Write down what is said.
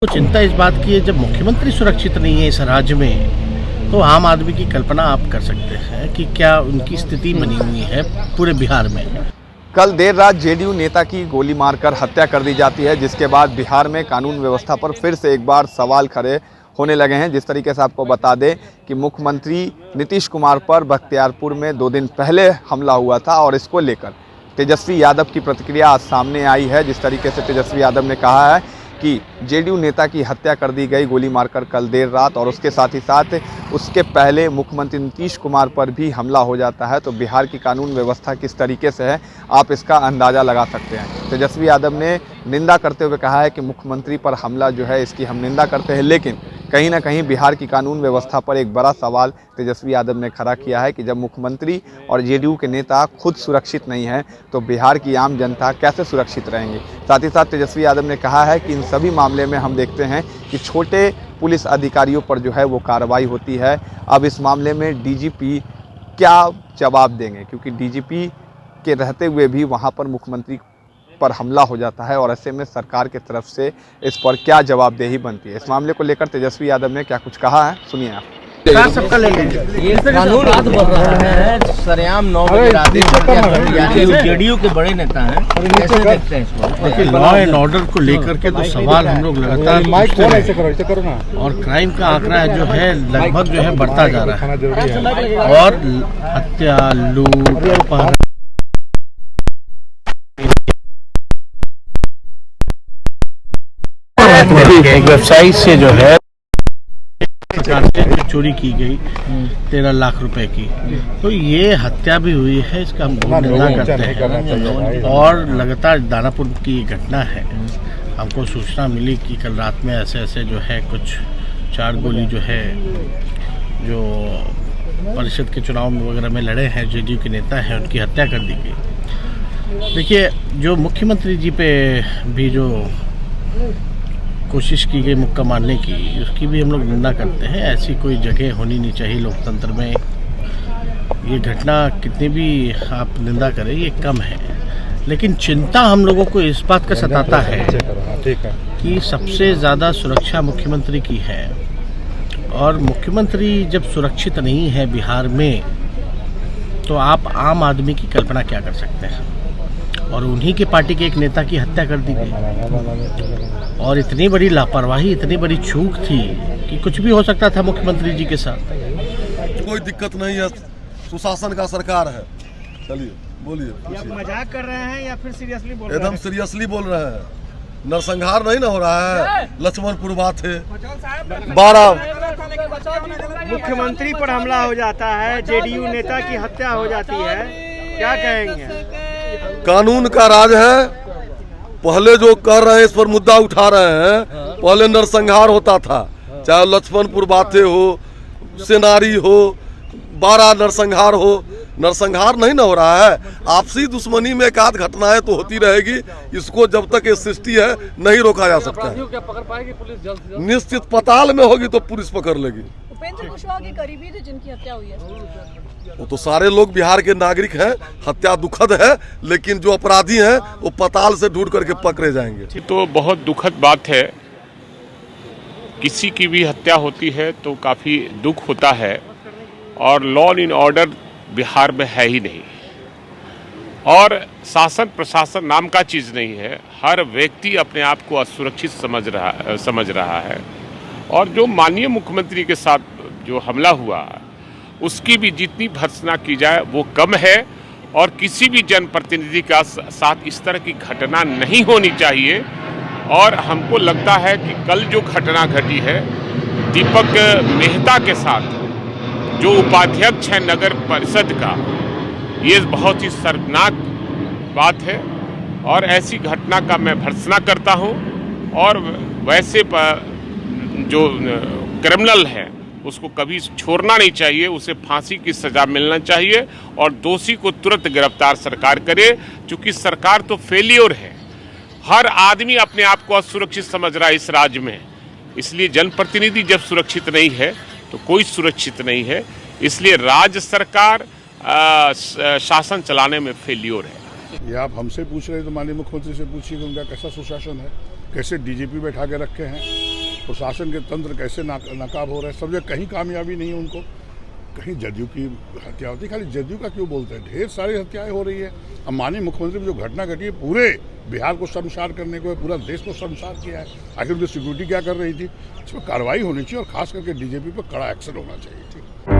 तो चिंता इस बात की है, जब मुख्यमंत्री सुरक्षित नहीं है इस राज्य में, तो आम आदमी की कल्पना आप कर सकते हैं कि क्या उनकी स्थिति बनी हुई है पूरे बिहार में। कल देर रात जेडीयू नेता की गोली मारकर हत्या कर दी जाती है, जिसके बाद बिहार में कानून व्यवस्था पर फिर से एक बार सवाल खड़े होने लगे हैं। जिस तरीके से आपको बता दें कि मुख्यमंत्री नीतीश कुमार पर बख्तियारपुर में 2 दिन पहले हमला हुआ था और इसको लेकर तेजस्वी यादव की प्रतिक्रिया आज सामने आई है। जिस तरीके से तेजस्वी यादव ने कहा है कि जेडीयू नेता की हत्या कर दी गई गोली मारकर कल देर रात, और उसके साथ ही साथ उसके पहले मुख्यमंत्री नीतीश कुमार पर भी हमला हो जाता है, तो बिहार की कानून व्यवस्था किस तरीके से है आप इसका अंदाज़ा लगा सकते हैं। तेजस्वी यादव ने निंदा करते हुए कहा है कि मुख्यमंत्री पर हमला जो है इसकी हम निंदा करते हैं, लेकिन कहीं ना कहीं बिहार की कानून व्यवस्था पर एक बड़ा सवाल तेजस्वी यादव ने खड़ा किया है कि जब मुख्यमंत्री और जेडीयू के नेता खुद सुरक्षित नहीं हैं तो बिहार की आम जनता कैसे सुरक्षित रहेंगी। साथ ही साथ तेजस्वी यादव ने कहा है कि इन सभी मामले में हम देखते हैं कि छोटे पुलिस अधिकारियों पर जो है वो कार्रवाई होती है। अब इस मामले में डीजीपी क्या जवाब देंगे, क्योंकि डीजीपी के रहते हुए भी वहाँ पर मुख्यमंत्री पर हमला हो जाता है और ऐसे में सरकार की तरफ से इस पर क्या जवाबदेही बनती है। इस मामले को लेकर तेजस्वी यादव ने क्या कुछ कहा है, सुनिए आप। सबका ले लेंगे, ये कानून बात बोल रहा है सरेआम 9 बजे रात जेडीयू के बड़े नेता हैं, कैसे देखते हैं इसको? देखिए, लॉ एंड ऑर्डर को लेकर के तो सवाल हम लोग लगातार पूछते हैं और क्राइम का आंकड़ा जो है लगभग जो है बढ़ता जा रहा है, और हत्या, लूट, अपहरण, एक वेबसाइट से जो है चोरी की गई 13 लाख रुपए की, तो ये हत्या भी हुई है, इसका हम बहुत निंदा करते हैं। और लगातार दानापुर की घटना है, हमको सूचना मिली कि कल रात में ऐसे ऐसे जो है कुछ 4 गोली जो है जो परिषद के चुनाव में वगैरह में लड़े हैं जेडीयू के नेता हैं, उनकी हत्या कर दी गई। देखिए, जो मुख्यमंत्री जी पे भी जो कोशिश की गई मुक्का मारने की, उसकी भी हम लोग निंदा करते हैं। ऐसी कोई जगह होनी नहीं चाहिए लोकतंत्र में। ये घटना कितनी भी आप निंदा करें ये कम है, लेकिन चिंता हम लोगों को इस बात का सताता है कि सबसे ज़्यादा सुरक्षा मुख्यमंत्री की है, और मुख्यमंत्री जब सुरक्षित नहीं है बिहार में तो आप आम आदमी की कल्पना क्या कर सकते हैं। और उन्हीं के पार्टी के एक नेता की हत्या कर दी गई, और इतनी बड़ी लापरवाही, इतनी बड़ी चूक थी कि कुछ भी हो सकता था मुख्यमंत्री जी के साथ। कोई दिक्कत नहीं है, सुशासन का सरकार है। चलिए बोलिए। आप मजाक कर रहे हैं या फिर सीरियसली बोल रहे हैं? एकदम सीरियसली बोल रहे हैं। नरसंहार नहीं ना हो रहा है, लक्ष्मणपुर बात है 12। मुख्यमंत्री पर हमला हो जाता है, जेडीयू नेता की हत्या हो जाती है, क्या कहेंगे? कानून का राज है। पहले जो कर रहे हैं इस पर मुद्दा उठा रहे हैं, पहले नरसंहार होता था, चाहे लक्ष्मणपुर बातें हो, सेनारी हो, 12 नरसंहार हो। नरसंहार नहीं ना हो रहा है। आपसी दुश्मनी में एक आध घटनाएं तो होती रहेगी, इसको जब तक ये सृष्टि है नहीं रोका जा सकता है। निश्चित पताल में होगी तो पुलिस पकड़ लेगी। उपेंद्र कुशवाहा के करीबी थे जिनकी हत्या हुई है। वो तो सारे लोग बिहार के नागरिक हैं। हत्या दुखद है, लेकिन जो अपराधी हैं वो पताल से ढूंढ करके पकड़े जाएंगे। तो बहुत दुखद बात है, किसी की भी हत्या होती है तो काफ़ी दुख होता है, और लॉ एंड ऑर्डर बिहार में है ही नहीं, और शासन प्रशासन नाम का चीज़ नहीं है। हर व्यक्ति अपने आप को असुरक्षित समझ रहा है, और जो माननीय मुख्यमंत्री के साथ जो हमला हुआ उसकी भी जितनी भर्त्सना की जाए वो कम है, और किसी भी जनप्रतिनिधि का साथ इस तरह की घटना नहीं होनी चाहिए। और हमको लगता है कि कल जो घटना घटी है दीपक मेहता के साथ, जो उपाध्यक्ष है नगर परिषद का, ये बहुत ही शर्मनाक बात है, और ऐसी घटना का मैं भर्त्सना करता हूँ। और वैसे जो क्रिमिनल है उसको कभी छोड़ना नहीं चाहिए, उसे फांसी की सजा मिलना चाहिए, और दोषी को तुरंत गिरफ्तार सरकार करे, क्योंकि सरकार तो फेलियर है। हर आदमी अपने आप को असुरक्षित समझ रहा है इस राज्य में, इसलिए जनप्रतिनिधि जब सुरक्षित नहीं है तो कोई सुरक्षित नहीं है। इसलिए राज्य सरकार शासन चलाने में फेलियर है। ये आप हमसे पूछ रहे हैं तो माननीय मुख्यमंत्री से पूछिए कि उनका कैसा सुशासन है। कैसे डीजीपी बैठा के रखे हैं, प्रशासन के तंत्र कैसे नाकाब हो रहे हैं, सब जगह कहीं कामयाबी नहीं है उनको। कहीं जदयू की हत्या होती है, खाली जदयू का क्यों बोलते हैं, ढेर सारी हत्याएं हो रही है। अब माननीय मुख्यमंत्री जो घटना घटी है पूरे बिहार को शर्मसार करने को, पूरा देश को शर्मसार किया है। आखिर उनकी सिक्योरिटी क्या कर रही थी, इस पर कार्रवाई होनी चाहिए और खास करके डीजीपी पर कड़ा एक्शन होना चाहिए।